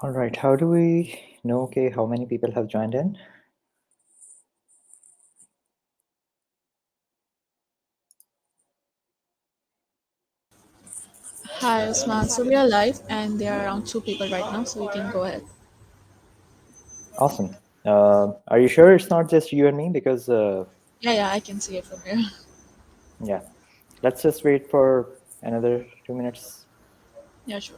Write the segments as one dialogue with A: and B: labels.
A: All right, how do we know, okay, how many people have joined in?
B: Hi, Usman. So we are live and there are around two people right now, so you can go ahead.
A: Awesome. Are you sure it's not just you and me? Because,
B: Yeah, I can see it from here.
A: yeah, let's just wait for another 2 minutes.
B: Yeah, sure.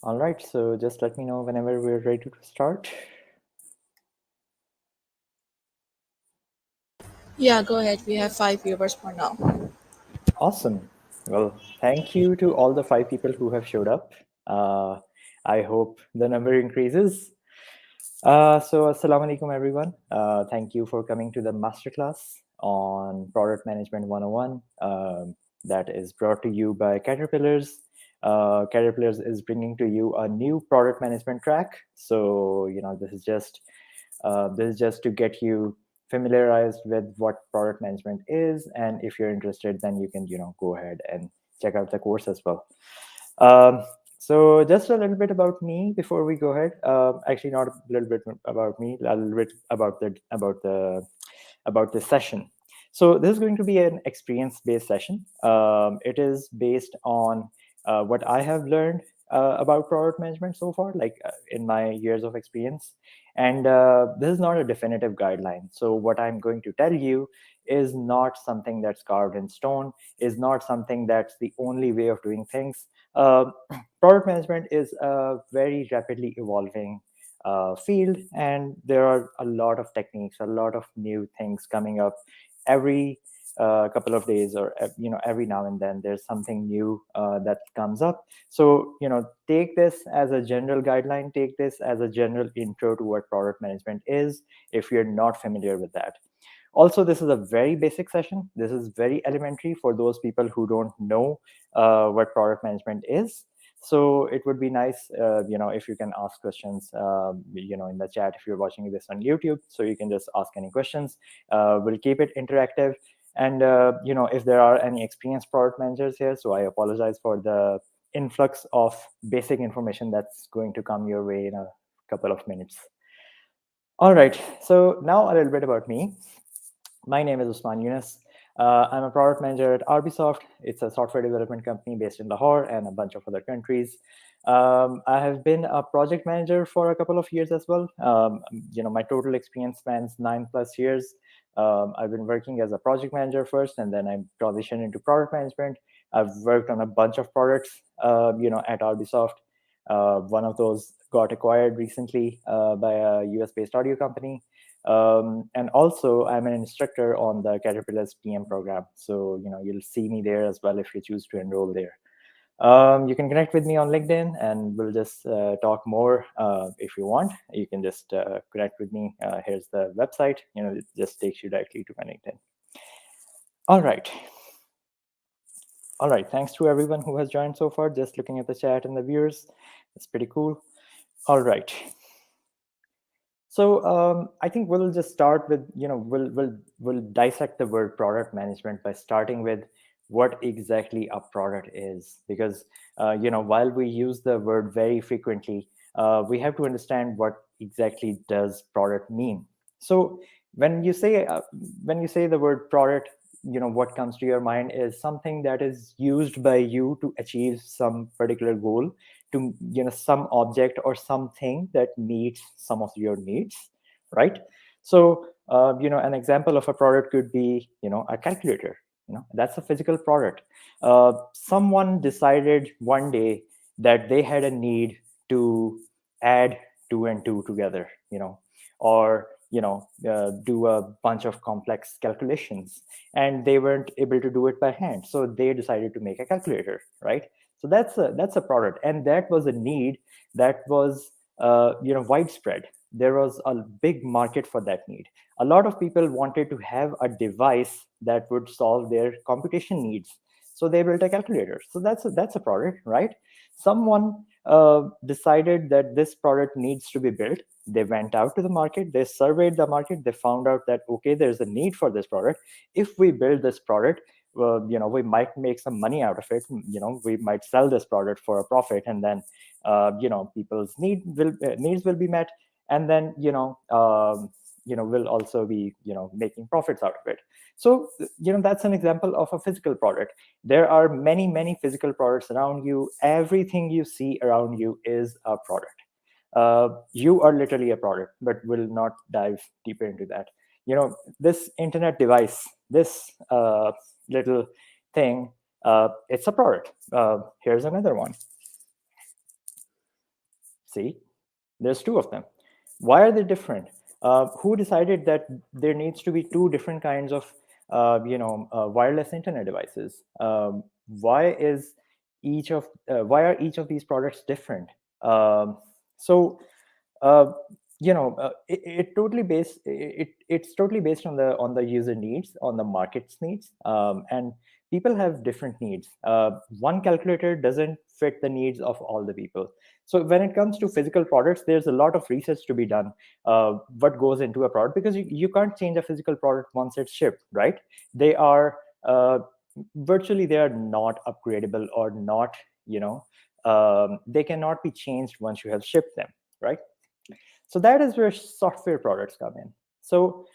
A: All right, so just let me know whenever we're ready to start.
B: Yeah, go ahead. We have five viewers for now.
A: Awesome. Well, thank you to all the 5 people who have showed up. Uh, I hope the number increases. So, Assalamu alaikum, everyone. Thank you for coming to the masterclass on Product Management 101 that is brought to you by Caterpillars. Caterpillars is bringing to you a new product management track. So, this is just to get you familiarized with what product management is, and if you're interested, then you can go ahead and check out the course as well. um, so just a little bit about me before we go ahead. Actually, not a little bit about me, a little bit about the session. So this is going to be an experience-based session. It is based on what I have learned about product management so far, like in my years of experience. And this is not a definitive guideline. So what I'm going to tell you is not something that's carved in stone, is not something that's the only way of doing things. Uh, Product management is a very rapidly evolving field, and there are a lot of techniques, a lot of new things coming up every couple of days, or every now and then there's something new that comes up. So take this as a general guideline, take this as a general intro to what product management is if you're not familiar with that. Also, this is a very basic session. This is very elementary for those people who don't know what product management is. So it would be nice, if you can ask questions, in the chat if you're watching this on YouTube. So you can just ask any questions. We'll keep it interactive. And, if there are any experienced product managers here, so I apologize for the influx of basic information that's going to come your way in a couple of minutes. All right. So now a little bit about me. My name is Usman Younas. I'm a product manager at Arbisoft. It's a software development company based in Lahore and a bunch of other countries. I have been a project manager for a couple of years as well. My total experience spans 9+ years. I've been working as a project manager first, and then I transitioned into product management. I've worked on a bunch of products, at Arbisoft. One of those got acquired recently by a US-based audio company. And also, I'm an instructor on the Caterpillar's PM program. So, you'll see me there as well if you choose to enroll there. You can connect with me on LinkedIn, and we'll just talk more if you want. You can just connect with me. Here's the website. It just takes you directly to my LinkedIn. All right. All right. Thanks to everyone who has joined so far. Just looking at the chat and the viewers, it's pretty cool. All right. So I think we'll just start with, we'll dissect the word product management by starting with what exactly a product is, because while we use the word very frequently, we have to understand what exactly does product mean. So when you say the word product, what comes to your mind is something that is used by you to achieve some particular goal, to some object or something that meets some of your needs, right? So an example of a product could be a calculator. That's a physical product. Someone decided one day that they had a need to add two and two together, or do a bunch of complex calculations, and they weren't able to do it by hand, so they decided to make a calculator, right? So that's a product, and that was a need that was widespread. There was a big market for that need. A lot of people wanted to have a device that would solve their computation needs, so they built a calculator. So that's a product, right? Someone decided that this product needs to be built. They went out to the market, they surveyed the market, they found out that, okay, there's a need for this product. If we build this product, we might make some money out of it. We might sell this product for a profit, and then people's needs will be met, and then we'll also be making profits out of it. So that's an example of a physical product. There are many, many physical products around you. Everything you see around you is a product. You are literally a product, but we'll not dive deeper into that. This internet device, this little thing, it's a product. Here's another one. See, there's two of them. Why are they different? Who decided that there needs to be two different kinds of wireless internet devices? Why are each of these products different? So uh, it's totally based on the user needs, on the market's needs, and people have different needs. One calculator doesn't fit the needs of all the people. So when it comes to physical products, there's a lot of research to be done, what goes into a product, because you can't change a physical product once it's shipped, right? They are virtually, they are not upgradable, or not, they cannot be changed once you have shipped them, right? So that is where software products come in. So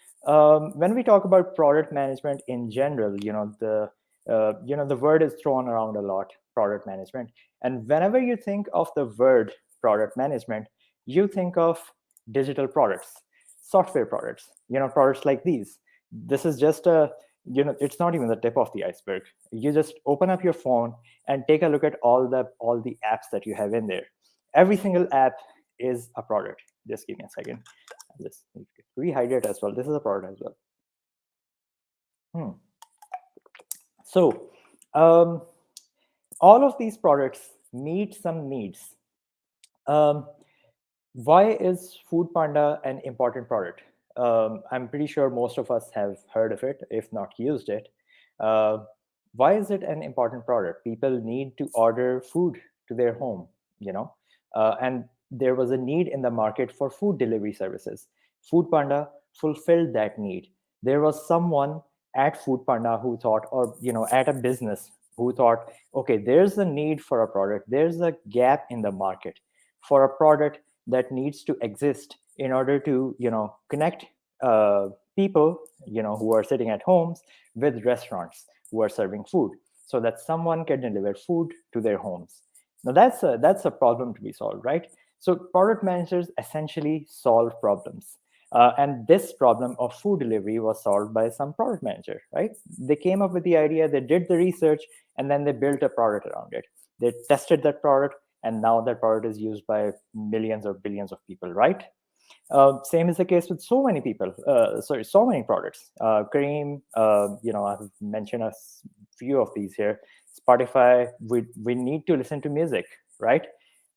A: when we talk about product management in general, the word is thrown around a lot, product management. And whenever you think of the word product management, you think of digital products, software products, products like these. This is just it's not even the tip of the iceberg. You just open up your phone and take a look at all the apps that you have in there. Every single app is a product. Just give me a second. I'll just need to rehydrate as well. This is a product as well. Hmm. So um, all of these products meet some needs. Um, why is Food Panda an important product? I'm pretty sure most of us have heard of it, if not used it. Uh, why is it an important product? People need to order food to their home, and there was a need in the market for food delivery services. Food Panda fulfilled that need. There was someone at Food Panda who thought, or at a business who thought, okay, there's a need for a product. There's a gap in the market for a product that needs to exist in order to connect people who are sitting at homes with restaurants who are serving food, so that someone can deliver food to their homes. Now that's a problem to be solved, right? So product managers essentially solve problems. And this problem of food delivery was solved by some product manager, right? They came up with the idea, they did the research, and then they built a product around it. They tested that product, and now that product is used by millions or billions of people, right? Same is the case with so many people. So many products. Kareem, I've mentioned few of these here. Spotify. We need to listen to music, right?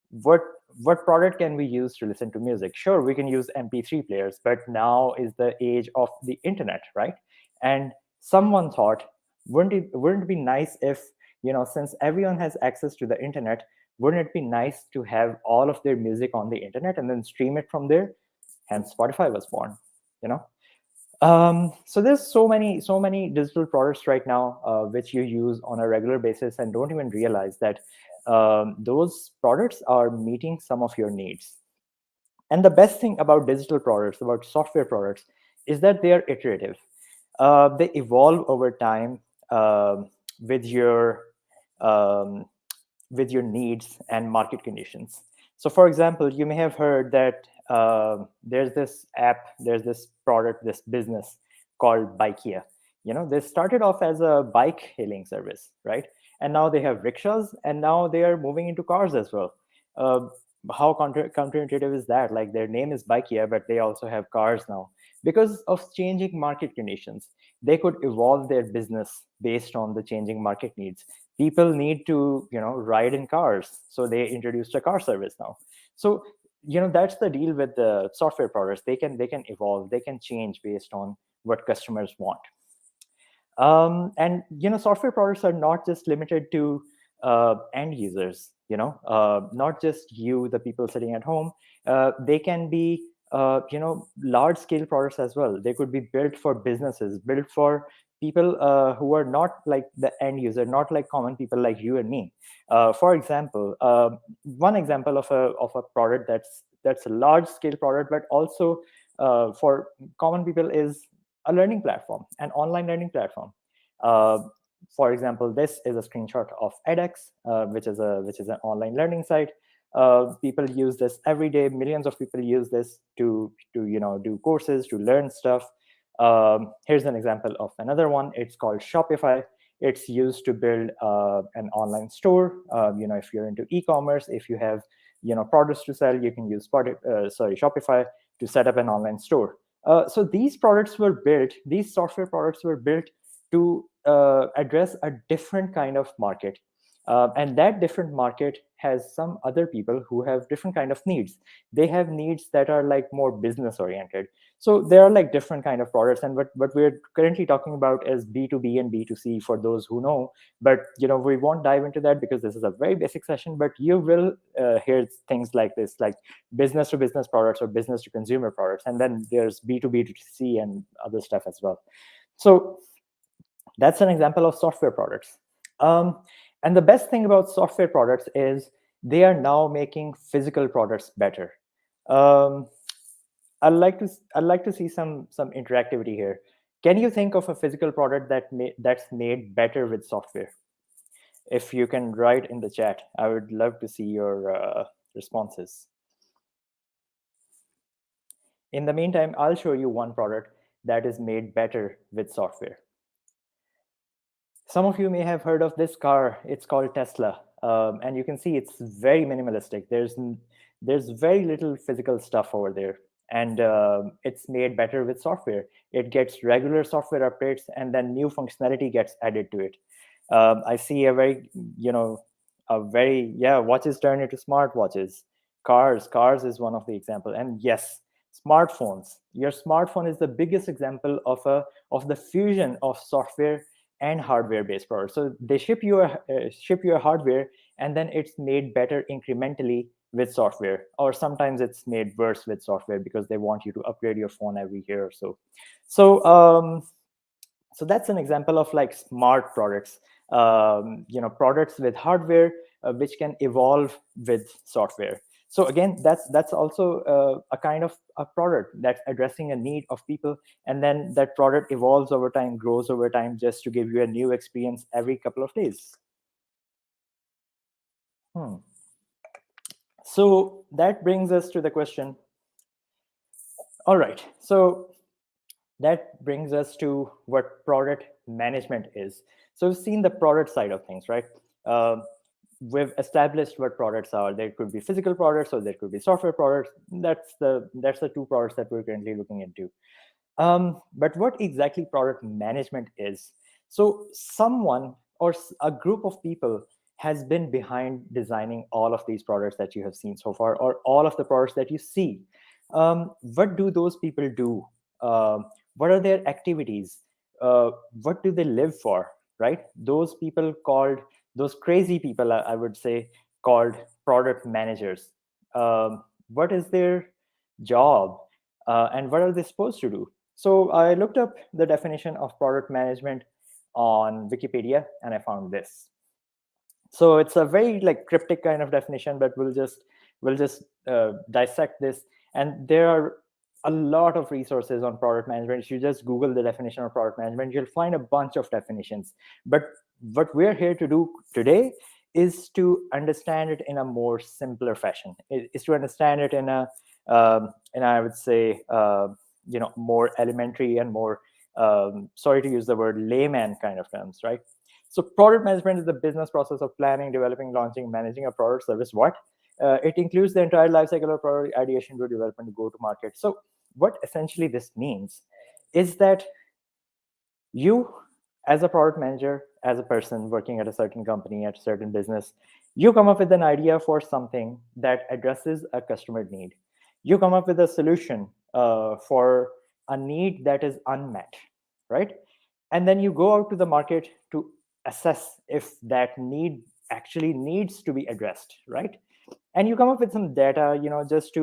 A: What what product can we use to listen to music? Sure, we can use MP3 players, but now is the age of the internet, right? And someone thought, wouldn't it be nice if since everyone has access to the internet, wouldn't it be nice to have all of their music on the internet and then stream it from there? Hence Spotify was born. you know so there's so many digital products right now, which you use on a regular basis and don't even realize that those products are meeting some of your needs. And the best thing about digital products, about software products, is that they are iterative. They evolve over time, with your um, with your needs and market conditions. So, for example, you may have heard that there's this app, there's this product, this business called Bikea. They started off as a bike hailing service, right? And now they have rickshaws, and now they are moving into cars as well. How counterintuitive is that? Like, their name is Bikea, but they also have cars now. because of changing market conditions. They could evolve their business based on the changing market needs. People need to, ride in cars, so they introduced a car service now. So, that's the deal with the software products. They can evolve, they can change based on what customers want. And software products are not just limited to end users, not just you, the people sitting at home. They can be large scale products as well. They could be built for businesses, built for people who are not like the end user, not like common people like you and me. For example, one example of a product that's a large scale product, but also for common people, is a learning platform, an online learning platform. Uh, for example, this is a screenshot of edX, which is an online learning site. People use this every day. Millions of people use this to do courses, to learn stuff. Here's an example of another one. It's called Shopify. It's used to build an online store. If you're into e-commerce, if you have products to sell, you can use Shopify to set up an online store. So these products were built, these software products were built to address a different kind of market. And that different market has some other people who have different kind of needs. They have needs that are like more business oriented. So there are like different kind of products. And what we're currently talking about is B2B and B2C, for those who know. But we won't dive into that because this is a very basic session. But you will hear things like this, like business to business products or business to consumer products. And then there's B2B2C and other stuff as well. So that's an example of software products. And the best thing about software products is they are now making physical products better. Um, I'd like to see some interactivity here. Can you think of a physical product that's made better with software? If you can write in the chat, I would love to see your responses. In the meantime, I'll show you one product that is made better with software. Some of you may have heard of this car. It's called Tesla, and you can see it's very minimalistic. There's very little physical stuff over there, and it's made better with software. It gets regular software updates, and then new functionality gets added to it. I see watches turn into smartwatches. Cars is one of the example, and yes, smartphones. Your smartphone is the biggest example of the fusion of software and hardware based products. So they ship your hardware, and then it's made better incrementally with software, or sometimes it's made worse with software because they want you to upgrade your phone every year or so. So that's an example of like smart products, products with hardware which can evolve with software. So again, that's also a kind of a product that's addressing a need of people, and then that product evolves over time, grows over time, just to give you a new experience every couple of days. So that brings us to the question. All right, so that brings us to what product management is. So we've seen the product side of things, right? We've established what products are. There could be physical products, or there could be software products. That's the two products that we're currently looking into. But what exactly product management is? So someone or a group of people has been behind designing all of these products that you have seen so far, or all of the products that you see. What do those people do? What are their activities? What do they live for? Right? Those people called, those crazy people, I would say, called product managers. What is their job, and what are they supposed to do? So I looked up the definition of product management on Wikipedia, and I found this. So it's a very like cryptic kind of definition, but we'll just dissect this. And there are a lot of resources on product management. If you just Google the definition of product management, you'll find a bunch of definitions. But what we're here to do today is to understand it in a more simpler fashion. Is to understand it in a and I would say more elementary and more sorry to use the word layman kind of terms, right? So product management is the business process of planning, developing, launching, managing a product service. What? It includes the entire life cycle of product ideation to development to go to market. So what essentially this means is that you, as a product manager, as a person working at a certain company, at a certain business, you come up with an idea for something that addresses a customer need. You come up with a solution for a need that is unmet, right? And then you go out to the market to assess if that need actually needs to be addressed, right? And you come up with some data, just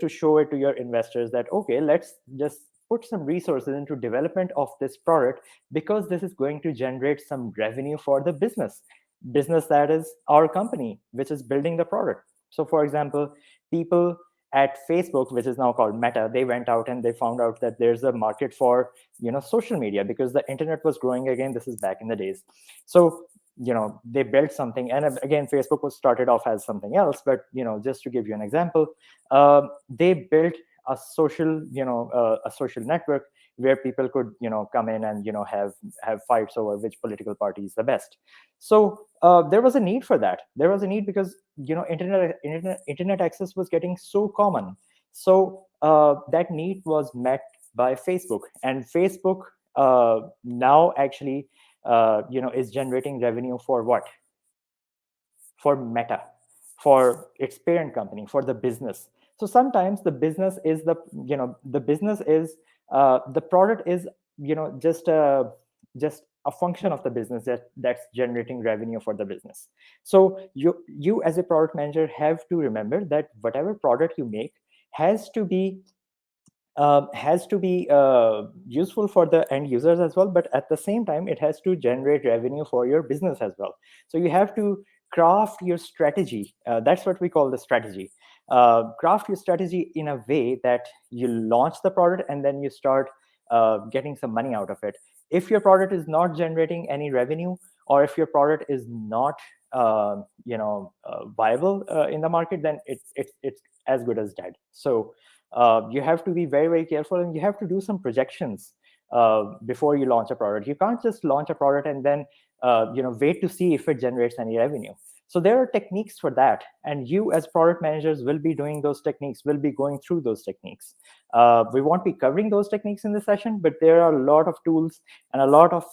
A: to show it to your investors that, okay, let's just put some resources into development of this product, because this is going to generate some revenue for the business that is our company, which is building the product. So for example, people at Facebook, which is now called Meta, they went out and they found out that there's a market for social media, because the internet was growing again. This is back in the days. So they built something, and again, Facebook was started off as something else, but just to give you an example, they built a social network where people could come in and have fights over which political party is the best. So there was a need for that. There was a need because internet access was getting so common. So that need was met by Facebook, and Facebook now actually is generating revenue for what? For Meta, for its parent company, for the business. So sometimes the business is the business is the product is just a function of the business that's generating revenue for the business. So you as a product manager have to remember that whatever product you make has to be useful for the end users as well, but at the same time it has to generate revenue for your business as well. So you have to craft your strategy. That's what we call the strategy. Craft your strategy in a way that you launch the product and then you start getting some money out of it. If your product is not generating any revenue, or if your product is not viable in the market, then it's as good as dead. So you have to be very, very careful, and you have to do some projections before you launch a product. You can't just launch a product and then wait to see if it generates any revenue. So there are techniques for that, and you as product managers will be doing those techniques, will be going through those techniques. We won't be covering those techniques in this session, but there are a lot of tools and a lot of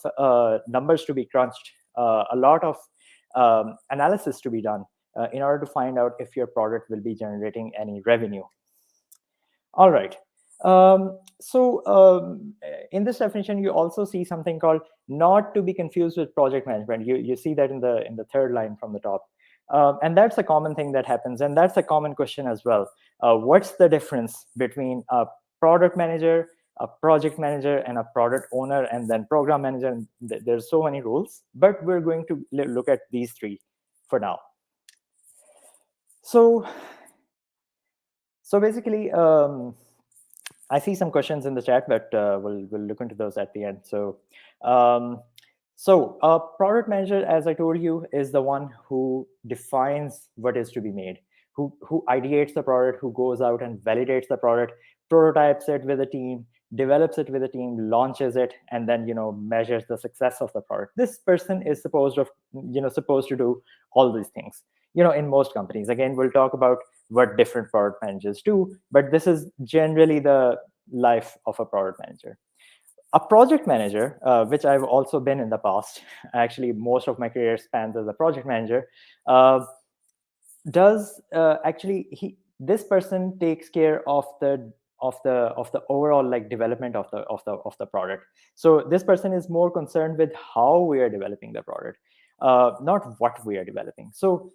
A: numbers to be crunched, a lot of analysis to be done in order to find out if your product will be generating any revenue. All right. So in this definition, you also see something called not to be confused with project management. You see that in the third line from the top. And that's a common thing that happens. And that's a common question as well. What's the difference between a product manager, a project manager, and a product owner, and then program manager? And there's so many rules, but we're going to look at these three for now. So basically, I see some questions in the chat, but we'll look into those at the end. Um, a product manager, as I told you, is the one who defines what is to be made, who ideates the product, who goes out and validates the product, prototypes it with a team, develops it with a team, launches it, and then measures the success of the product. This person is supposed to do all these things. In most companies, again, we'll talk about what different product managers do, but this is generally the life of a product manager. A project manager, which I've also been in the past, actually most of my career spans as a project manager, does actually this person takes care of the overall development of the product. So this person is more concerned with how we are developing the product, not what we are developing. So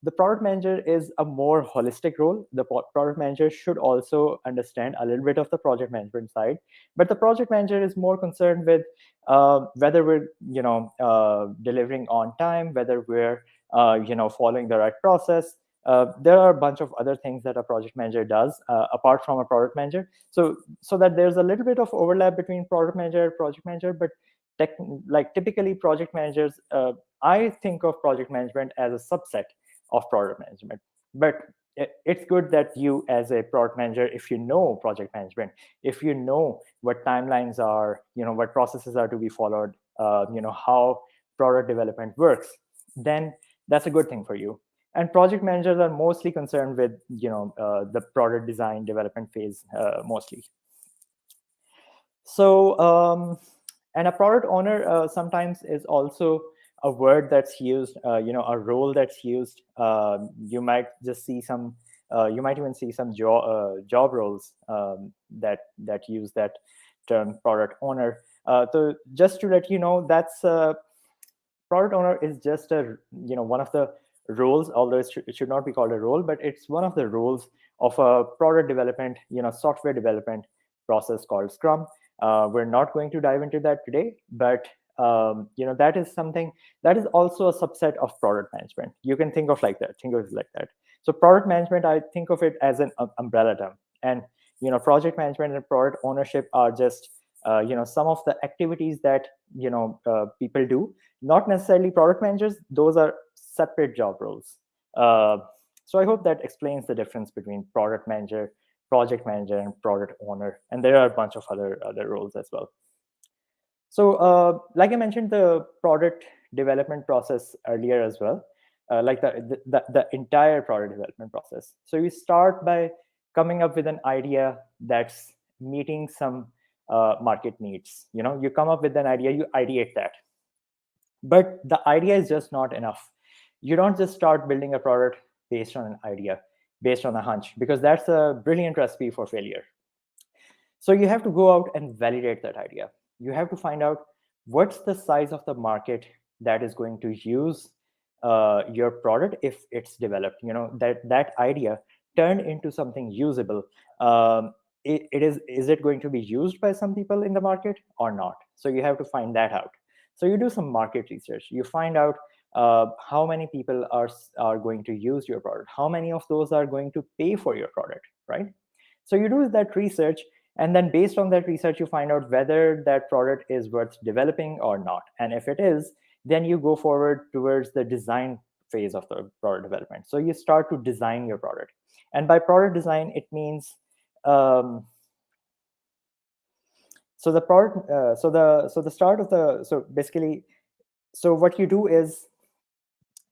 A: the product manager is a more holistic role. The product manager should also understand a little bit of the project management side, but the project manager is more concerned with whether we're delivering on time, whether we're following the right process. There are a bunch of other things that a project manager does apart from a product manager. So that there's a little bit of overlap between product manager and project manager, but typically project managers, I think of project management as a subset of product management. But it's good that you, as a product manager, if you know project management, if you know what timelines are, what processes are to be followed, how product development works, then that's a good thing for you. And project managers are mostly concerned with the product design development phase mostly. So and a product owner sometimes is also a word that's used, a role that's used. You might just see some you might even see some job roles that use that term, product owner. So just to let you know, that's product owner is just a one of the roles, although it should not be called a role, but it's one of the roles of a product development, software development process called Scrum. We're not going to dive into that today, but that is something that is also a subset of product management. You can think of like that. Think of it like that. So product management, I think of it as an umbrella term, and project management and product ownership are just some of the activities that people do, not necessarily product managers. Those are separate job roles. uh, so I hope that explains the difference between product manager, project manager, and product owner, and there are a bunch of other roles as well. So like I mentioned, the product development process earlier as well, like the entire product development process. So you start by coming up with an idea that's meeting some market needs. You come up with an idea, you ideate that, but the idea is just not enough. You don't just start building a product based on an idea, based on a hunch, because that's a brilliant recipe for failure. So you have to go out and validate that idea. You have to find out what's the size of the market that is going to use your product if it's developed. That idea turned into something usable. Is it going to be used by some people in the market or not? So you have to find that out. So you do some market research. You find out how many people are going to use your product. How many of those are going to pay for your product, right? So you do that research, and then based on that research, you find out whether that product is worth developing or not. And if it is, then you go forward towards the design phase of the product development. So you start to design your product. And by product design, it means so the product so the start of the so basically, so what you do is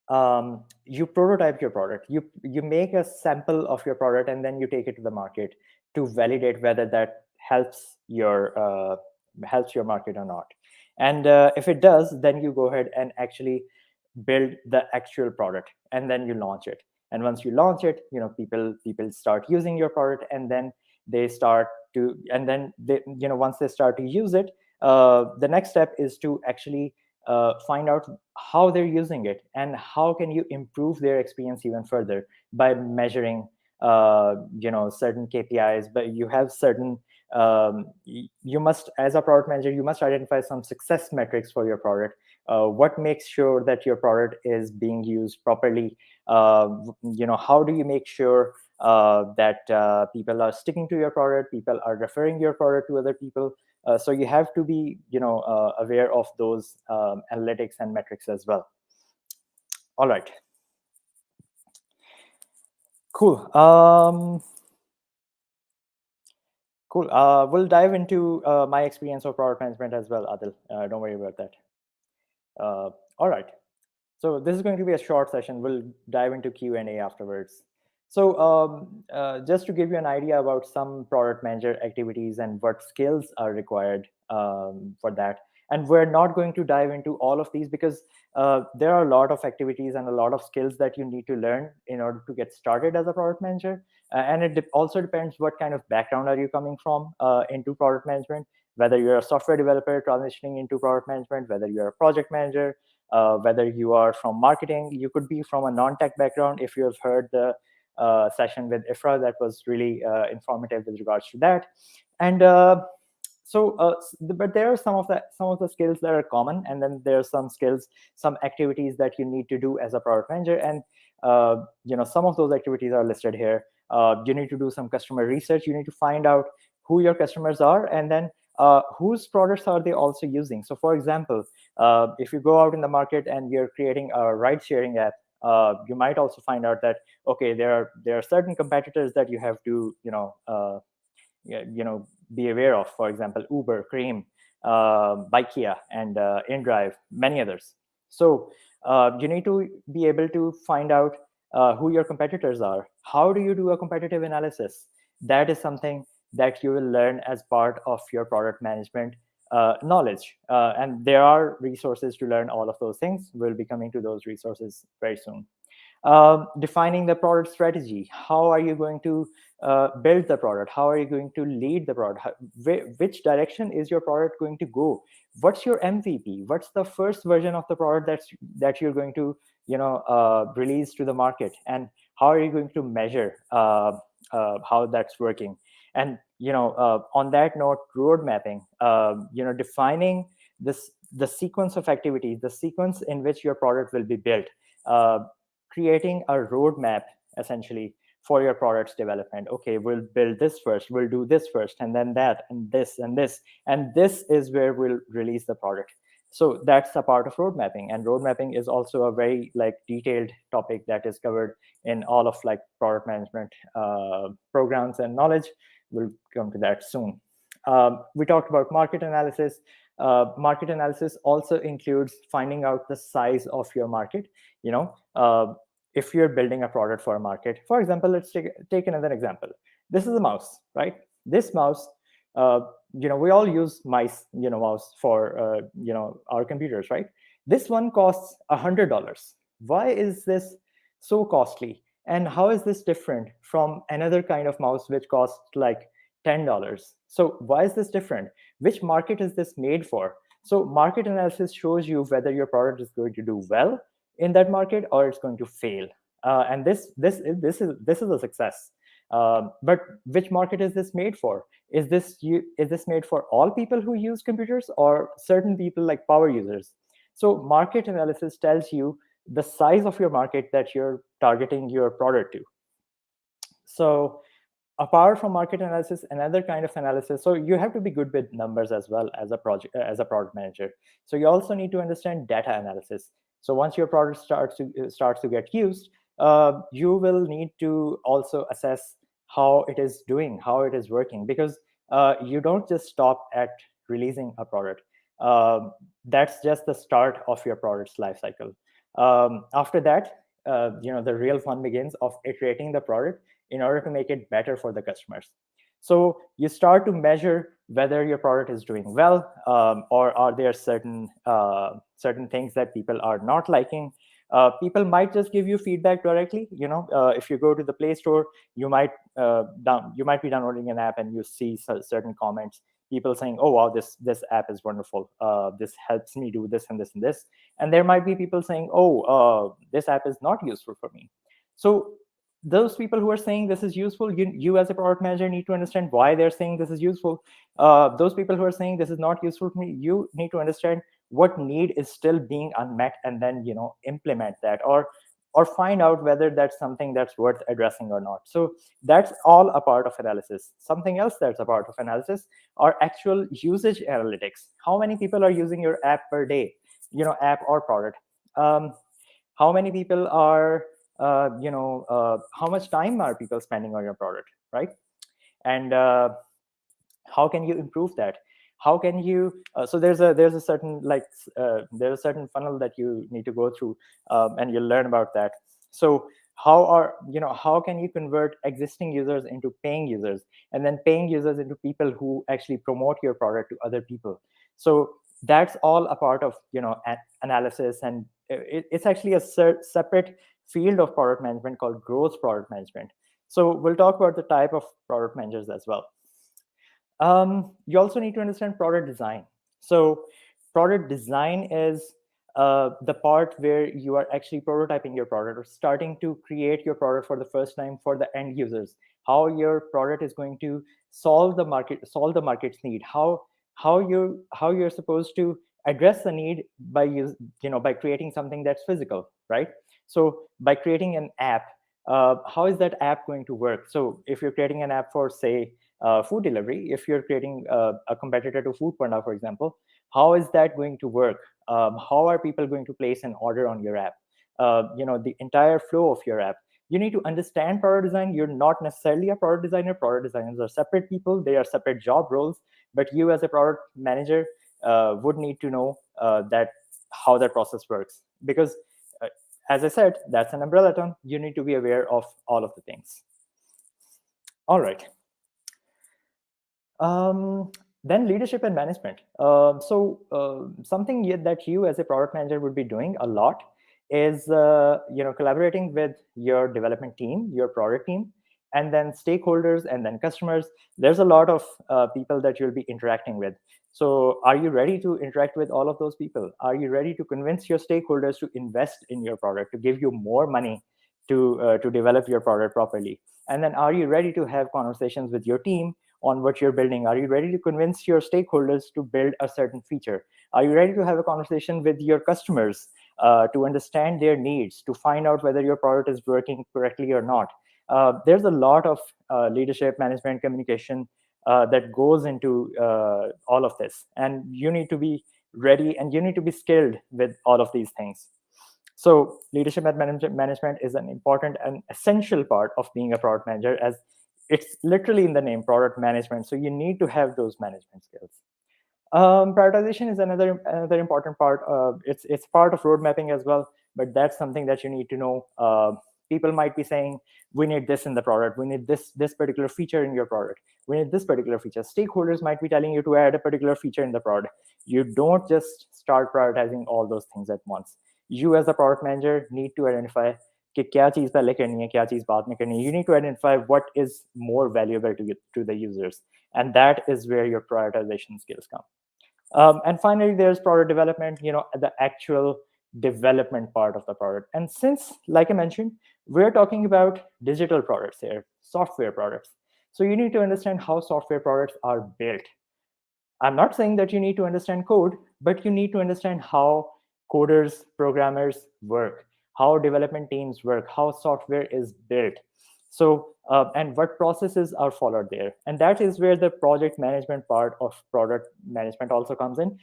A: you prototype your product. You make a sample of your product, and then you take it to the market to validate whether that helps your market or not. And if it does, then you go ahead and actually build the actual product, and then you launch it. And once you launch it, people start using your product, and then they start to and then they once they start to use it, the next step is to actually find out how they're using it, and how can you improve their experience even further by measuring certain KPIs. But you have certain you must, as a product manager, you must identify some success metrics for your product. What makes sure that your product is being used properly? How do you make sure that people are sticking to your product, people are referring your product to other people? So you have to be aware of those analytics and metrics as well. All right, cool. Cool. We'll dive into my experience of product management as well, Adil. Don't worry about that. All right. So this is going to be a short session. We'll dive into Q&A afterwards. So just to give you an idea about some product manager activities and what skills are required for that. And we're not going to dive into all of these, because there are a lot of activities and a lot of skills that you need to learn in order to get started as a product manager. And it also depends what kind of background are you coming from into product management, whether you're a software developer transitioning into product management, whether you're a project manager, whether you are from marketing. You could be from a non-tech background. If you have heard the session with Ifra, that was really informative with regards to that. And but there are some of the skills that are common, and then there are some skills, some activities that you need to do as a product manager. And some of those activities are listed here. You need to do some customer research. You need to find out who your customers are, and then whose products are they also using. So for example, if you go out in the market and you're creating a ride sharing app, you might also find out that, okay, there are certain competitors that you have to be aware of. For example, Uber, Cream, Bikea, and InDrive, many others. So you need to be able to find out who your competitors are. How do you do a competitive analysis? That is something that you will learn as part of your product management knowledge. And there are resources to learn all of those things. We'll be coming to those resources very soon. Defining the product strategy. How are you going to build the product? How are you going to lead the product? Which direction is your product going to go? What's your MVP? What's the first version of the product that you're going to release to the market? And how are you going to measure how that's working? And on that note, road mapping. Defining the sequence of activities, the sequence in which your product will be built. Uh, Creating a roadmap essentially for your product's development. Okay, we'll build this first, we'll do this first, and then that, and this, and this is where we'll release the product. So that's a part of road mapping, and road mapping is also a very like detailed topic that is covered in all of like product management programs and knowledge. We'll come to that soon. We talked about market analysis. Market analysis also includes finding out the size of your market. you know uh, if you're building a product for a market, for example, let's take another example. This is a mouse, right? This mouse, uh, we all use mouse for our computers, right? This one costs $100. Why is this so costly, and how is this different from another kind of mouse which costs like $10? So why is this different? Which market is this made for? So market analysis shows you whether your product is going to do well in that market or it's going to fail. And this is a success. But which market is this made for? Is this made for all people who use computers or certain people like power users? So market analysis tells you the size of your market that you're targeting your product to. So apart from market analysis, another kind of analysis, so you have to be good with numbers as well as a product manager. So you also need to understand data analysis. So once your product starts to get used, you will need to also assess how it is doing, how it is working, because you don't just stop at releasing a product. That's just the start of your product's life cycle. After that, the real fun begins of iterating the product in order to make it better for the customers. So you start to measure whether your product is doing well, or are there certain things that people are not liking. People might just give you feedback directly. If you go to the Play Store, you might be downloading an app and you see certain comments. People saying, "Oh wow, this app is wonderful. This helps me do this and this and this." And there might be people saying, "Oh, this app is not useful for me." So those people who are saying this is useful, you as a product manager need to understand why they're saying this is useful. Those people who are saying this is not useful for me, you need to understand what need is still being unmet, and then implement that, or find out whether that's something that's worth addressing or not. So that's all a part of analysis. Something else that's a part of analysis are actual usage analytics. How many people are using your app per day, app or product? How many people are how much time are people spending on your product, right? And how can you improve that? How can you so there's a certain there's a certain funnel that you need to go through, and you'll learn about that. So how can you convert existing users into paying users, and then paying users into people who actually promote your product to other people? So that's all a part of analysis, and it's actually a separate field of product management called growth product management. So we'll talk about the type of product managers as well. You also need to understand product design. So product design is the part where you are actually prototyping your product or starting to create your product for the first time for the end users. How your product is going to solve the market's need. How you're supposed to address the need by creating something that's physical, right? So by creating an app, how is that app going to work? So if you're creating an app for, say, food delivery, if you're creating a competitor to Food Panda, for example, how is that going to work? How are people going to place an order on your app? The entire flow of your app. You need to understand product design. You're not necessarily a product designer. Product designers are separate people. They are separate job roles. But you, as a product manager, would need to know that how that process works, because as I said, that's an umbrella term. You need to be aware of all of the things. All right. Um, then leadership and management. Something that you as a product manager would be doing a lot is collaborating with your development team, your product team, and then stakeholders, and then customers. There's a lot of people that you'll be interacting with. So are you ready to interact with all of those people? Are you ready to convince your stakeholders to invest in your product, to give you more money to develop your product properly? And then are you ready to have conversations with your team on what you're building? Are you ready to convince your stakeholders to build a certain feature? Are you ready to have a conversation with your customers to understand their needs, to find out whether your product is working correctly or not? There's a lot of leadership, management, communication that goes into all of this. And you need to be ready and you need to be skilled with all of these things. So leadership and management is an important and essential part of being a product manager, as it's literally in the name, product management. So you need to have those management skills. Prioritization is another important part. It's part of road mapping as well, but that's something that you need to know. People might be saying, we need this in the product, we need this particular feature in your product, we need this particular feature. Stakeholders might be telling you to add a particular feature in the product. You don't just start prioritizing all those things at once. You as a product manager need to identify कि क्या चीज़ पहले करनी है, क्या चीज़ बाद में करनी है. You need to identify what is more valuable to the users, and that is where your prioritization skills come. And finally, there's product development, the actual development part of the product. And since, like I mentioned, we're talking about digital products here, software products. So you need to understand how software products are built. I'm not saying that you need to understand code, but you need to understand how coders, programmers work, how development teams work, how software is built. So, and what processes are followed there. And that is where the project management part of product management also comes in.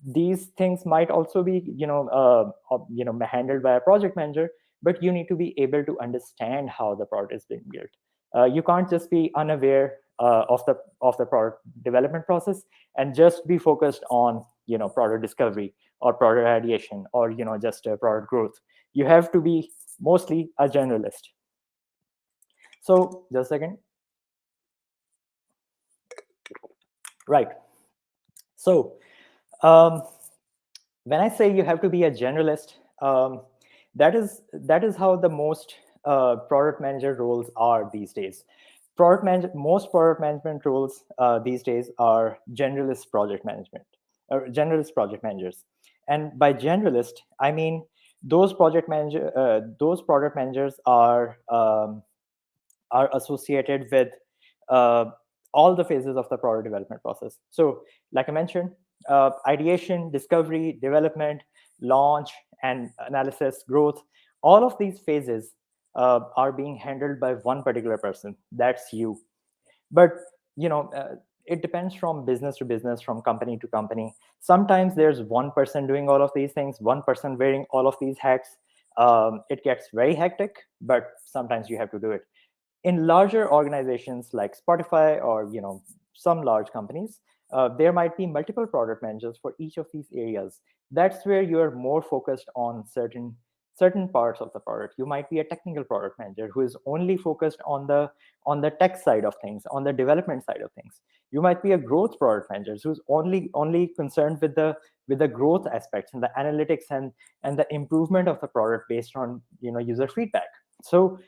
A: These things might also be, handled by a project manager, but you need to be able to understand how the product is being built. You can't just be unaware of the product development process and just be focused on product discovery or product ideation or just product growth. You have to be mostly a generalist. So just a second. Right. So um, when I say you have to be a generalist, that is how the most product manager roles are these days. Most product management roles these days are generalist project management, or generalist project managers. And by generalist, I mean those those product managers are associated with uh, all the phases of the product development process. So, like I mentioned, ideation, discovery, development, launch, and analysis, growth, all of these phases are being handled by one particular person. That's you. But you know it depends from business to business, from company to company. Sometimes there's one person doing all of these things, one person wearing all of these hats. It gets very hectic, but sometimes you have to do it. In larger organizations like Spotify or some large companies, there might be multiple product managers for each of these areas. That's where you're more focused on certain parts of the product. You might be a technical product manager who is only focused on the tech side of things, on the development side of things. You might be a growth product manager who's only concerned with the growth aspects and the analytics and the improvement of the product based on user feedback. So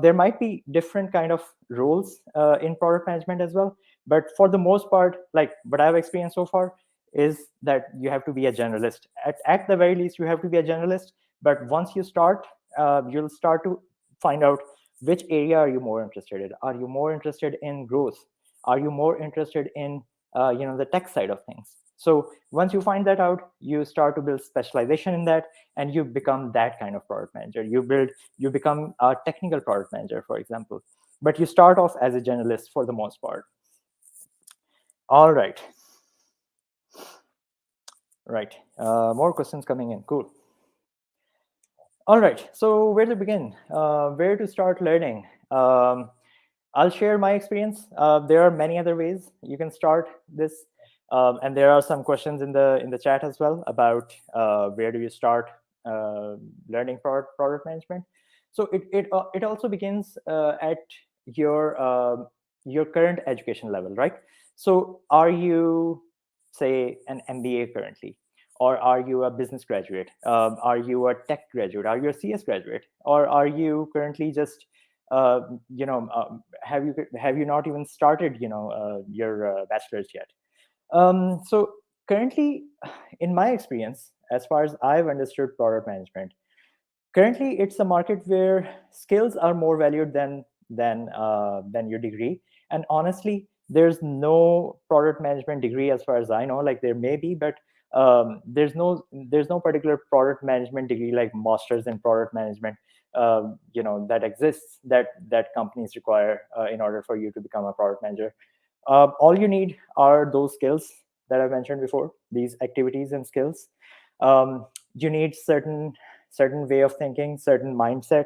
A: there might be different kind of roles in product management as well, but for the most part, like what I've experienced so far, is that you have to be a generalist. At the very least, you have to be a generalist. But once you start, you'll start to find out which area are you more interested in. Are you more interested in growth? Are you more interested in the tech side of things? So once you find that out, you start to build specialization in that, and you become that kind of product manager. You become a technical product manager, for example, but you start off as a generalist for the most part. All right. Right. More questions coming in. Cool. All right. So where to begin? Where to start learning? I'll share my experience. There are many other ways you can start this, and there are some questions in the chat as well about where do you start learning product management. So it also begins at your your current education level, right? So are you, say, an MBA currently, or are you a business graduate? Are you a tech graduate? Are you a CS graduate? Or are you currently just have you not even started your bachelor's yet? So currently, in my experience, as far as I've understood product management, currently it's a market where skills are more valued than your degree. And honestly, there's no product management degree as far as I know. Like there may be, but there's no particular product management degree like masters in product management that exists, that companies require in order for you to become a product manager. All you need are those skills that I mentioned before, these activities and skills. You need certain way of thinking, certain mindset.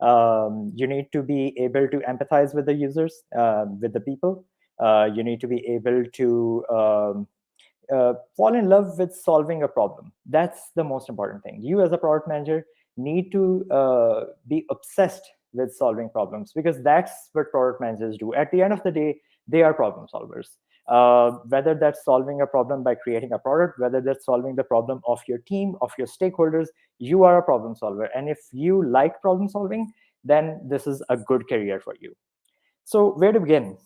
A: You need to be able to empathize with the users, with the people. You need to be able to fall in love with solving a problem. That's the most important thing. You, as a product manager, need to be obsessed with solving problems, because that's what product managers do. At the end of the day, they are problem solvers. Whether that's solving a problem by creating a product, whether that's solving the problem of your team, of your stakeholders, you are a problem solver. And if you like problem solving, then this is a good career for you. So, where to begin?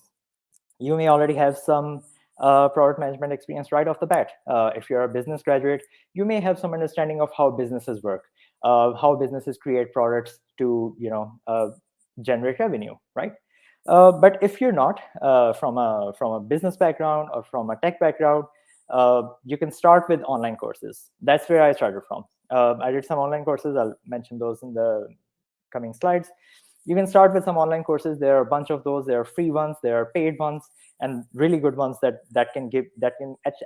A: You may already have some product management experience right off the bat. If you're a business graduate, you may have some understanding of how businesses work, how businesses create products to generate revenue, right? But if you're not from a business background or from a tech background, you can start with online courses. That's where I started from. I did some online courses. I'll mention those in the coming slides. You can start with some online courses. There are a bunch of those. There are free ones, there are paid ones, and really good ones that can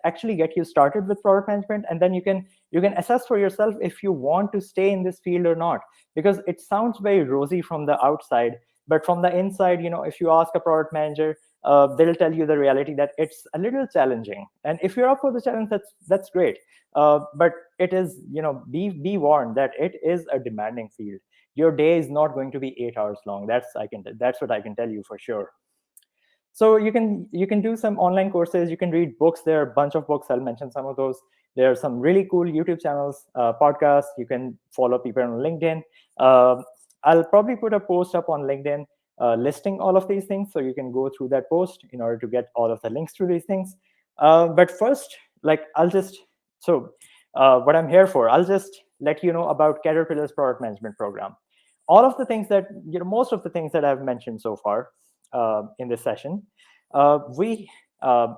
A: actually get you started with product management. And then you can assess for yourself if you want to stay in this field or not, because it sounds very rosy from the outside, but from the inside, if you ask a product manager, they'll tell you the reality that it's a little challenging. And if you're up for the challenge, that's great. But it is, be warned that it is a demanding field. Your day is not going to be 8 hours long. That's what I can tell you for sure. So you can do some online courses. You can read books. There are a bunch of books. I'll mention some of those. There are some really cool YouTube channels, podcasts. You can follow people on LinkedIn. uh, I'll probably put a post up on LinkedIn listing all of these things, so you can go through that post in order to get all of the links to these things. But first, like, what I'm here for, I'll just let you know about Caterpillar's product management program. All of the things that most of the things that I've mentioned so far in this session, we, Faiza,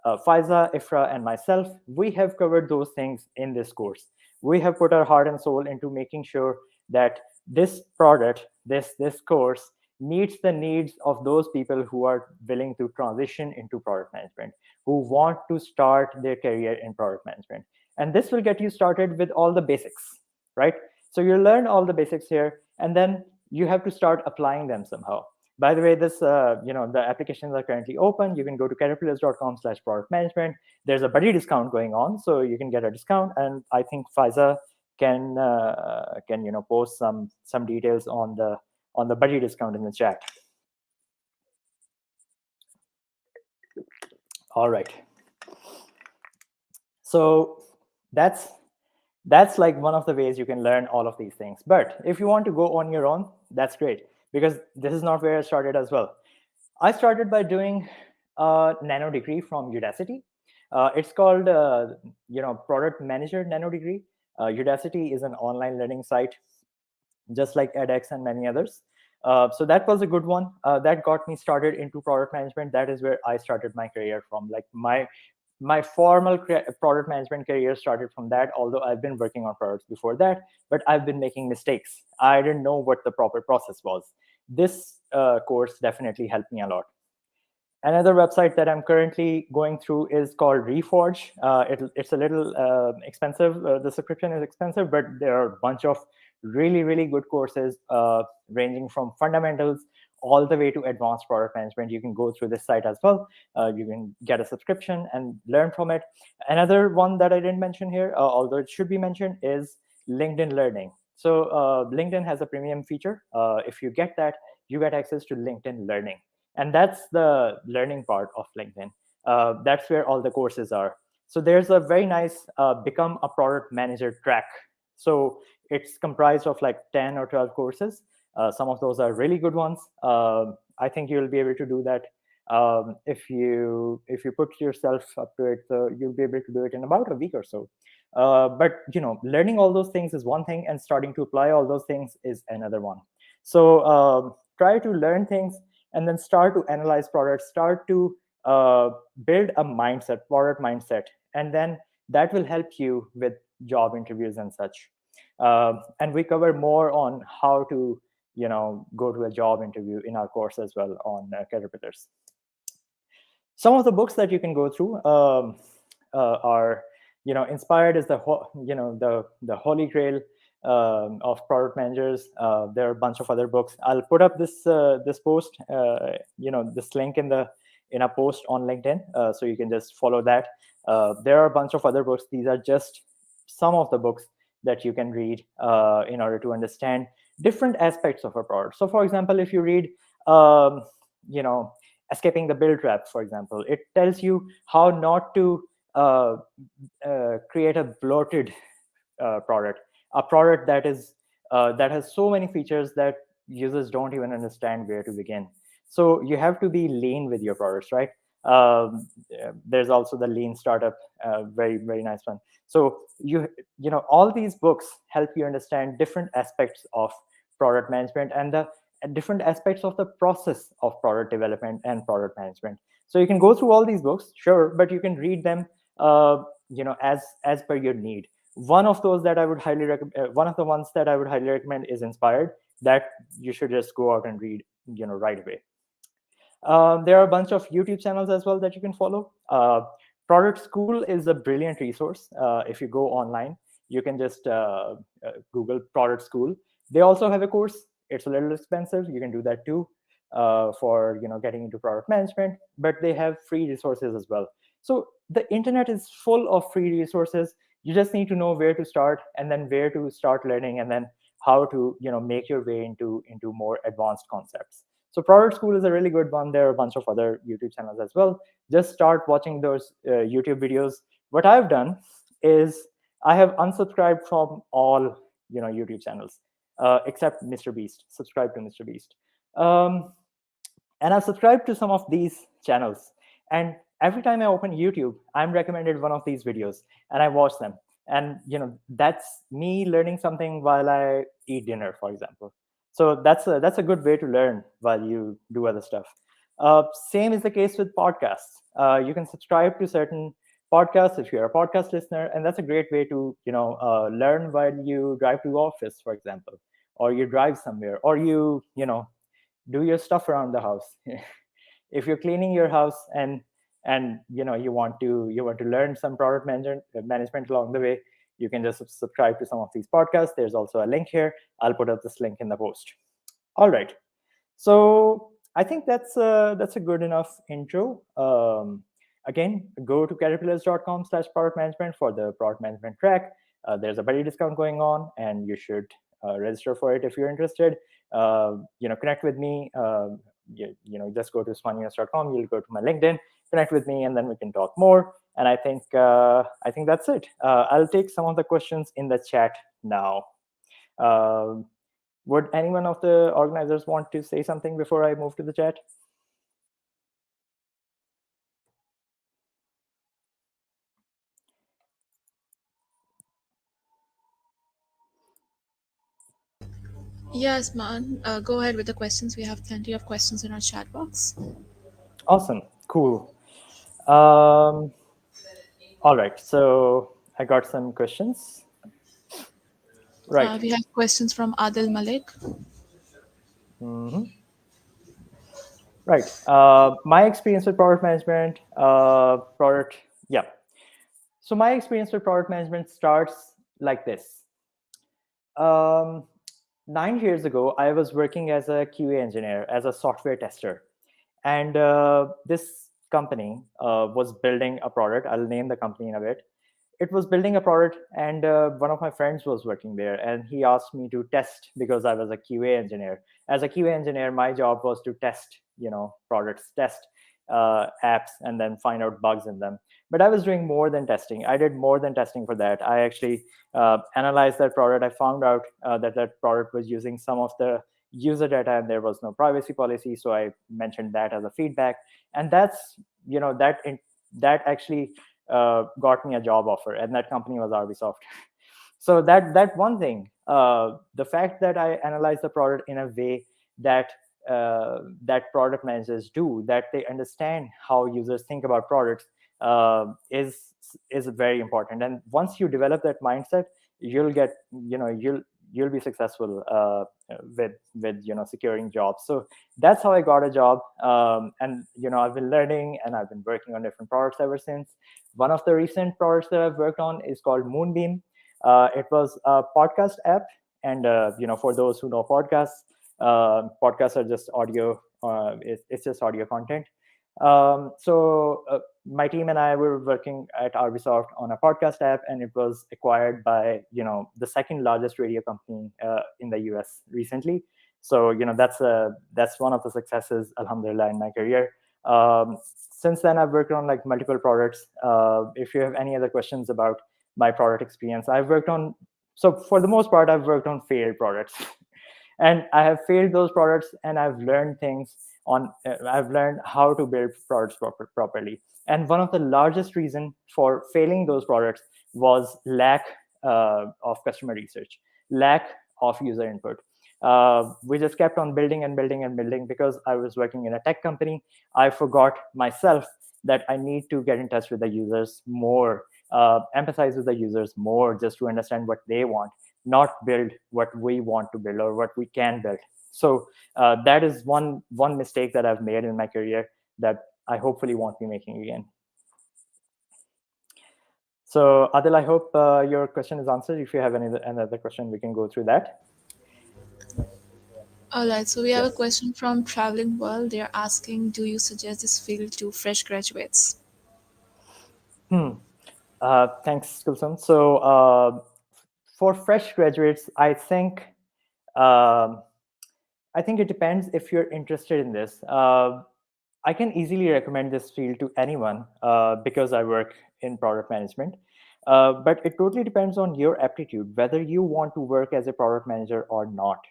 A: Ifra, and myself, we have covered those things in this course. We have put our heart and soul into making sure that this product, this course, meets the needs of those people who are willing to transition into product management, who want to start their career in product management. And this will get you started with all the basics, right? So you learn all the basics here, and then you have to start applying them somehow. By the way, the applications are currently open. You can go to caterpillars.com/product management. There's a buddy discount going on, so you can get a discount. And I think Faiza can post some details on the buddy discount in the chat. All right. So that's that's like one of the ways you can learn all of these things. But if you want to go on your own, that's great, because this is not where I started as well. I started by doing a nano degree from Udacity. It's called product manager nano degree. Udacity is an online learning site, just like edX and many others. So that was a good one. That got me started into product management. That is where I started my career from. Like my formal product management career started from that, although I've been working on products before that, but I've been making mistakes. I didn't know what the proper process was. This course definitely helped me a lot. Another website that I'm currently going through is called Reforge. It's a little expensive. The subscription is expensive, but there are a bunch of really, really good courses ranging from fundamentals all the way to advanced product management. You can go through this site as well. You can get a subscription and learn from it. Another one that I didn't mention here, although it should be mentioned, is LinkedIn Learning. So LinkedIn has a premium feature. If you get that, you get access to LinkedIn Learning, and that's the learning part of LinkedIn. That's where all the courses are. So there's a very nice become a product manager track. So it's comprised of like 10 or 12 courses. Some of those are really good ones. I think you'll be able to do that if you put yourself up to it. You'll be able to do it in about a week or so. But learning all those things is one thing, and starting to apply all those things is another one. So try to learn things, and then start to analyze products, start to build a mindset, product mindset, and then that will help you with job interviews and such. And we cover more on how to go to a job interview in our course as well on Caterpillars. Some of the books that you can go through are inspired is the holy grail of product managers. There are a bunch of other books. I'll put up this post, this link in a post on LinkedIn, so you can just follow that. There are a bunch of other books. These are just some of the books that you can read in order to understand different aspects of a product. So for example, if you read you know escaping the build trap, for example, it tells you how not to create a bloated product, a product that has so many features that users don't even understand where to begin. So you have to be lean with your products, right? There's also the lean startup, very very nice one. So all these books help you understand different aspects of product management and the different aspects of the process of product development and product management. So you can go through all these books, sure, but you can read them as per your need. One of those that I would highly recommend, one of the ones that I would highly recommend is Inspired, that you should just go out and read right away. There are a bunch of YouTube channels as well that you can follow. Product School is a brilliant resource. If you go online, you can just Google Product School. They also have a course. It's a little expensive. You can do that too for getting into product management. But they have free resources as well. So the internet is full of free resources. You just need to know where to start, and then where to start learning, and then how to make your way into more advanced concepts. So Product School is a really good one. There are a bunch of other YouTube channels as well. Just start watching those YouTube videos. What I've done is I have unsubscribed from all YouTube channels except Mr. Beast. Subscribe to Mr. Beast. And I've subscribed to some of these channels. And every time I open YouTube, I'm recommended one of these videos, and I watch them. And that's me learning something while I eat dinner, for example. So that's a good way to learn while you do other stuff. Same is the case with podcasts. You can subscribe to certain podcasts if you're a podcast listener, and that's a great way to learn while you drive to office, for example, or you drive somewhere, or you do your stuff around the house. If you're cleaning your house and you want to learn some product management along the way, you can just subscribe to some of these podcasts. There's also a link here. I'll put up this link in the post. All right. So I think that's a good enough intro. Again, go to caterpillars.com/product management for the product management track. There's a buddy discount going on, and you should register for it if you're interested. Connect with me. Just go to usmanyounas.com. You'll go to my LinkedIn, connect with me, and then we can talk more. And I think that's it. I'll take some of the questions in the chat now. Would anyone of the organizers want to say something before I move to the chat?
B: Yes, man. Go ahead with the questions. We have plenty of questions in our chat box.
A: Awesome. Cool. All right. So I got some questions. Right.
B: We have questions from Adil Malik.
A: Mhm. Right. My experience with product management, yeah. So my experience with product management starts like this. 9 years ago, I was working as a QA engineer, as a software tester. And this company was building a product. I'll name the company in a bit. it was building a product, and one of my friends was working there, and he asked me to test because I was a QA engineer. As a QA engineer, my job was to test, products, test apps, and then find out bugs in them. But I was doing more than testing. I did more than testing for that. I actually analyzed that product. I found out that that product was using some of the user data, and there was no privacy policy. So I mentioned that as a feedback, and that's that actually got me a job offer, and that company was Arbisoft. So that one thing, the fact that I analyze the product in a way that that product managers do, that they understand how users think about products, is very important. And once you develop that mindset, you'll get you'll be successful with securing jobs. So that's how I got a job. And I've been learning, and I've been working on different products ever since. One of the recent products that I've worked on is called Moonbeam. It was a podcast app, and for those who know podcasts, podcasts are just audio. It's just audio content. So my team and I were working at Arbisoft on a podcast app, and it was acquired by the second largest radio company in the US recently. So that's one of the successes, alhamdulillah, in my career. Since then, I've worked on like multiple products. If you have any other questions about my product experience, I've worked on, so for the most part, I've worked on failed products. And I have failed those products, and I've learned things on I've learned how to build products properly. And one of the largest reason for failing those products was lack of customer research, lack of user input. We just kept on building and building and building because I was working in a tech company. I forgot myself that I need to get in touch with the users more, empathize with the users more, just to understand what they want, not build what we want to build or what we can build. So that is one mistake that I've made in my career that I hopefully won't be making again. So Adil, I hope your question is answered. If you have another question, we can go through that.
B: All right, so we have a
A: Yes.
B: question from Traveling World. They're asking, do you suggest this field to fresh graduates?
A: Hmm. Thanks, Kulsum. So for fresh graduates, um, I think it depends if you're interested in this. I can easily recommend this field to anyone because I work in product management. But it totally depends on your aptitude, whether you want to work as a product manager or not,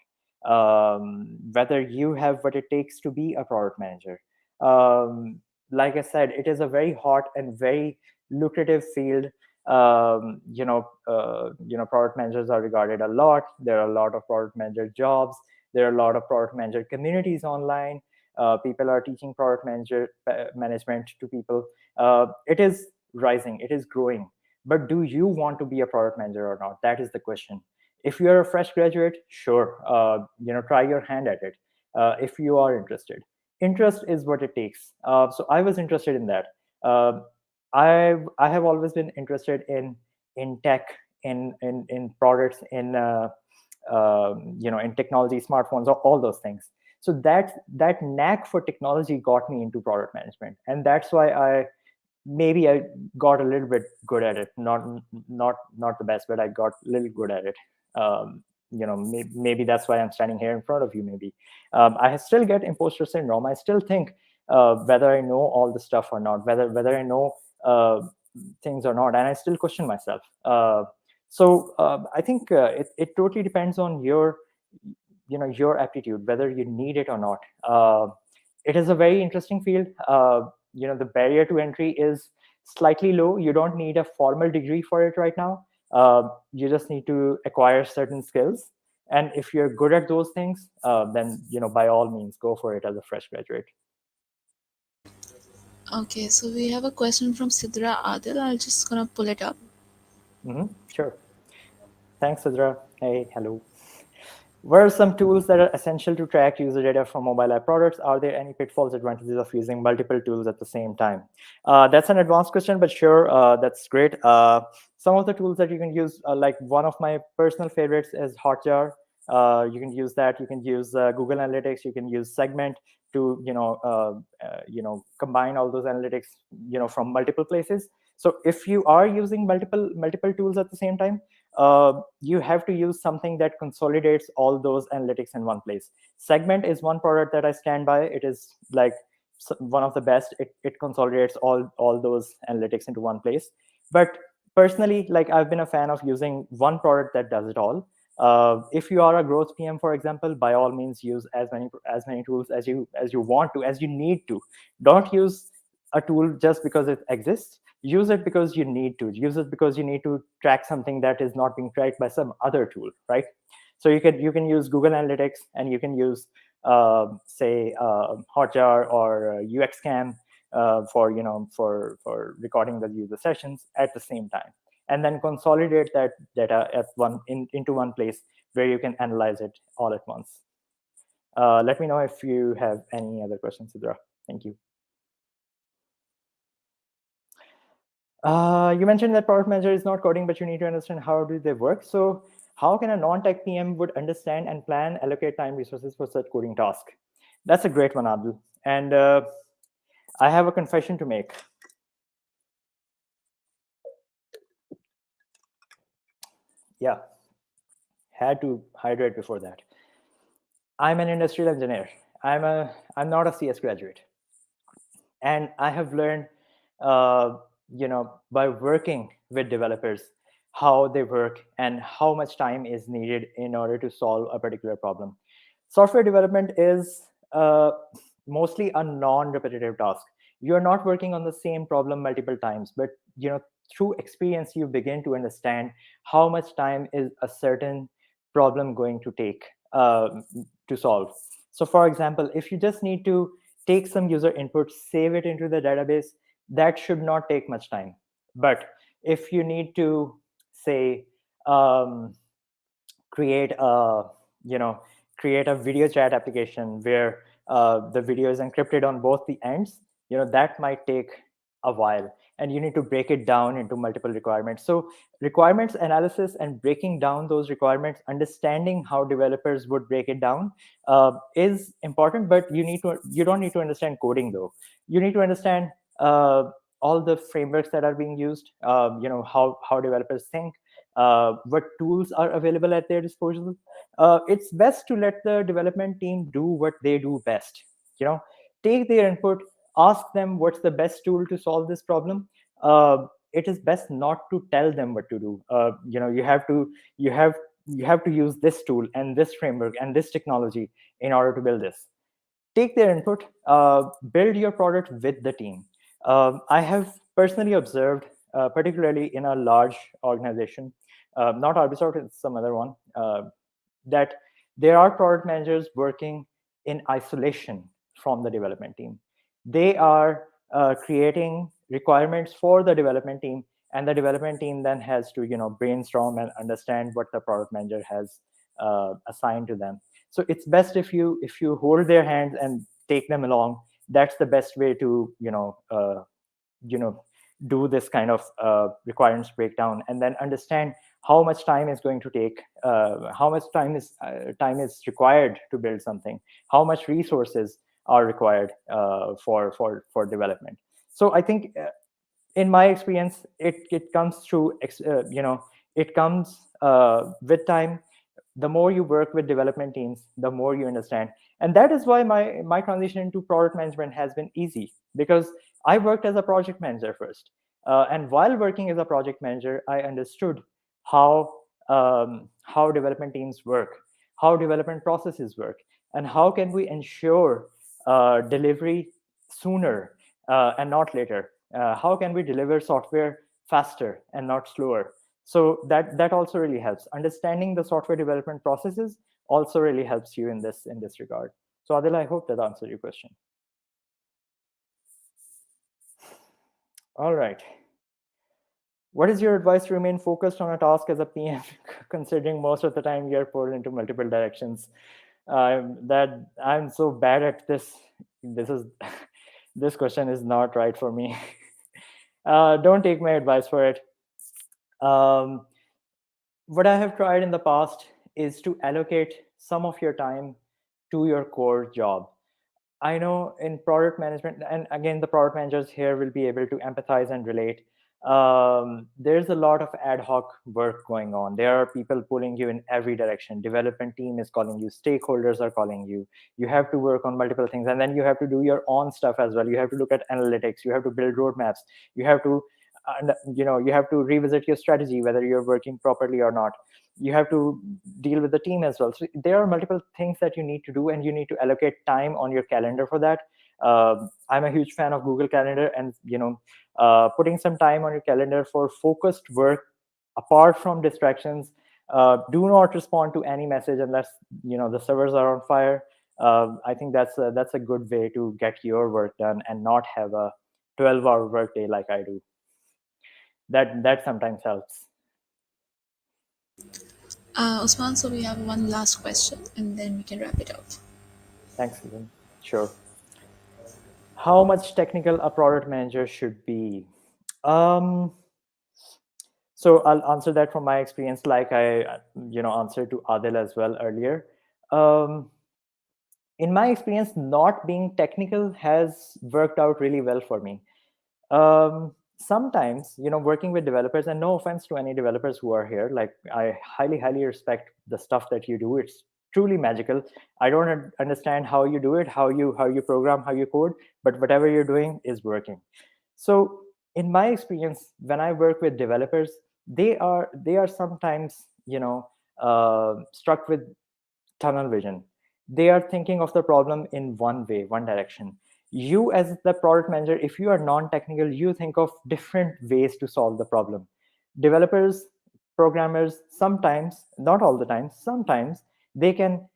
A: whether you have what it takes to be a product manager. Um, like I said, it is a very hot and very lucrative field. Product managers are regarded a lot. There are a lot of product manager jobs. There are a lot of product manager communities online. People are teaching management to people. It is rising, it is growing. But do you want to be a product manager or not? That is the question. If you're a fresh graduate, sure, try your hand at it. If you are interested, interest is what it takes. So I was interested in that. uh, I have always been interested in tech, in products, in technology, smartphones, all those things. So that knack for technology got me into product management, and that's why I got a little bit good at it. Not the best, but I got a little good at it. Maybe that's why I'm standing here in front of you. Maybe I still get imposter syndrome. I still think whether I know all the stuff or not, whether I know things or not, and I still question myself. So I think it totally depends on your aptitude, whether you need it or not. It is a very interesting field. The barrier to entry is slightly low. You don't need a formal degree for it right now. You just need to acquire certain skills, and if you're good at those things, then by all means go for it as a fresh graduate.
B: Okay, so we have a question from Sidra Adil. I'm just gonna pull it up.
A: Sure. Thanks, Sidra. Hey, hello. What are some tools that are essential to track user data from mobile app products? Are there any pitfalls, advantages of using multiple tools at the same time? That's an advanced question, but sure, that's great. Some of the tools that you can use, like one of my personal favorites is Hotjar. You can use that. You can use Google Analytics. You can use Segment to combine all those analytics from multiple places. So if you are using multiple tools at the same time, you have to use something that consolidates all those analytics in one place. Segment is one product that I stand by. It is like one of the best. It consolidates all those analytics into one place. But personally, like, I've been a fan of using one product that does it all. If you are a growth PM, for example, by all means use as many tools as you want to, as you need to. Don't use a tool just because it exists. Use it because you need to. Use it because you need to track something that is not being tracked by some other tool, right? So you can use Google Analytics, and you can use say Hotjar or UXCam for for recording the user sessions at the same time, and then consolidate that data into one place where you can analyze it all at once. Let me know if you have any other questions, Sidra. Thank you. You mentioned that product manager is not coding, but you need to understand how do they work. So how can a non-tech PM would understand and plan, allocate time, resources for such coding task? That's a great one, Abdul. And I have a confession to make. Yeah, had to hydrate before that. I'm an industrial engineer. I'm not a CS graduate, and I have learned, by working with developers, how they work and how much time is needed in order to solve a particular problem. Software development is mostly a non-repetitive task. You're not working on the same problem multiple times, but through experience you begin to understand how much time is a certain problem going to take to solve. So for example, if you just need to take some user input, save it into the database, that should not take much time. But if you need to, say, um, create a you know create a video chat application where the video is encrypted on both the ends, that might take a while, and you need to break it down into multiple requirements. So requirements analysis and breaking down those requirements, understanding how developers would break it down, is important. But you don't need to understand coding, though. You need to understand all the frameworks that are being used, how developers think, what tools are available at their disposal. It's best to let the development team do what they do best. Take their input, ask them what's the best tool to solve this problem. It is best not to tell them what to do. You have to use this tool and this framework and this technology in order to build this. Take their input, build your product with the team. I have personally observed, particularly in a large organization, not Ubisoft, it's some other one, that there are product managers working in isolation from the development team. They are creating requirements for the development team, and the development team then has to brainstorm and understand what the product manager has assigned to them. So it's best if you hold their hands and take them along. That's the best way to you know do this kind of requirements breakdown, and then understand how much time is going to take, how much time is required to build something, how much resources are required for development. So I think, in my experience, it comes through it comes with time. The more you work with development teams, the more you understand. And that is why my transition into product management has been easy, because I worked as a project manager first. And while working as a project manager, I understood how development teams work, how development processes work, and how can we ensure delivery sooner and not later. How can we deliver software faster and not slower? So that also really helps. Understanding the software development processes also really helps you in this regard. So Adil, I hope that answered your question. All right. What is your advice to remain focused on a task as a PM, considering most of the time you're pulled into multiple directions? That I'm so bad at this. This is this question is not right for me. Don't take my advice for it. Um, what I have tried in the past is to allocate some of your time to your core job. I know in product management, and again, the product managers here will be able to empathize and relate. there's a lot of ad hoc work going on. There are people pulling you in every direction. Development team is calling you, stakeholders are calling you. You have to work on multiple things, and then you have to do your own stuff as well. You have to look at analytics. You have to build roadmaps. You have to, you have to revisit your strategy, whether you're working properly or not. You have to deal with the team as well. So there are multiple things that you need to do, and you need to allocate time on your calendar for that. I'm a huge fan of Google Calendar, and putting some time on your calendar for focused work apart from distractions. Do not respond to any message unless the servers are on fire. I think that's a good way to get your work done and not have a 12-hour workday like I do. That sometimes helps.
B: Usman, so we have one last question and then we can wrap it up.
A: Thanks, Susan. Sure. How much technical a product manager should be? Um, so I'll answer that from my experience, like I answered to Adil as well earlier. Um, in my experience, not being technical has worked out really well for me. Sometimes, working with developers, and no offense to any developers who are here, like I highly respect the stuff that you do. It's truly magical. I don't understand how you do it, how you program, how you code, but whatever you're doing is working. So in my experience, when I work with developers, they are sometimes struck with tunnel vision. They are thinking of the problem in one way, one direction. You, as the product manager, if you are non-technical, you think of different ways to solve the problem. Developers, programmers, sometimes, not all the time, sometimes they can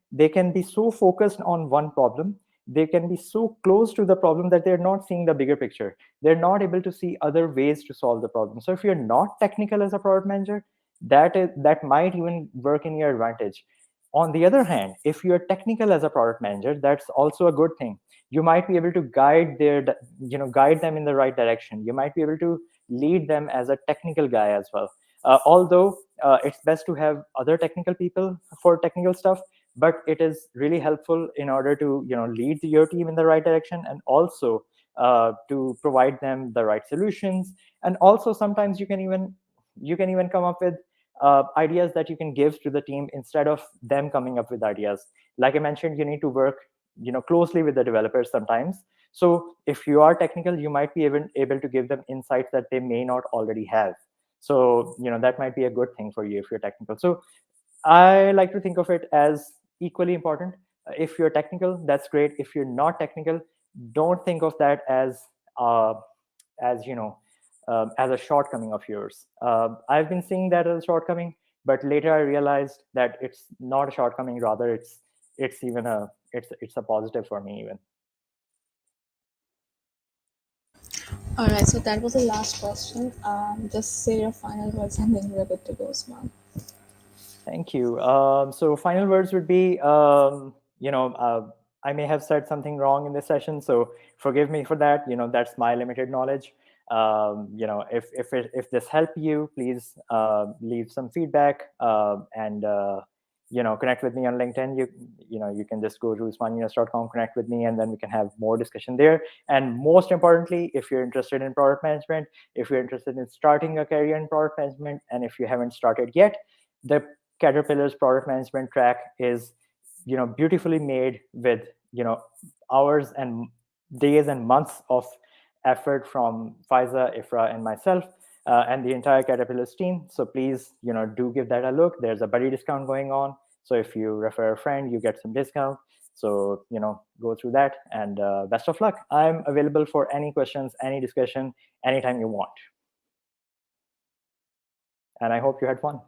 A: be so focused on one problem, they can be so close to the problem that they're not seeing the bigger picture. They're not able to see other ways to solve the problem. So if you're not technical as a product manager, that might even work in your advantage. On the other hand, if you're technical as a product manager, that's also a good thing. You might be able to guide them in the right direction. You might be able to lead them as a technical guy as well. Although it's best to have other technical people for technical stuff, but it is really helpful in order to lead your team in the right direction, and also to provide them the right solutions. And also sometimes you can even come up with ideas that you can give to the team instead of them coming up with ideas. Like I mentioned, you need to work closely with the developers sometimes. So if you are technical, you might be even able to give them insights that they may not already have. So that might be a good thing for you if you're technical. So I like to think of it as equally important. If you're technical, that's great. If you're not technical, don't think of that uh, as a shortcoming of yours. I've been seeing that as a shortcoming, but later I realized that it's not a shortcoming. Rather, it's a positive for me even.
B: All right, so that was the last question. Just say your final words and then we're good to go, Usman.
A: Thank you. So final words would be, I may have said something wrong in this session, so forgive me for that. That's my limited knowledge. If this helped you, please leave some feedback, and connect with me on LinkedIn. You can just go to usmanyunas.com, connect with me, and then we can have more discussion there. And most importantly, if you're interested in product management, if you're interested in starting a career in product management, and if you haven't started yet, the Caterpillar's product management track is beautifully made with hours and days and months of effort from Faiza, Ifra, and myself, and the entire Caterpillar's team. So please do give that a look. There's a buddy discount going on, so if you refer a friend, you get some discount. So go through that, and best of luck. I'm available for any questions, any discussion, anytime you want, and I hope you had fun.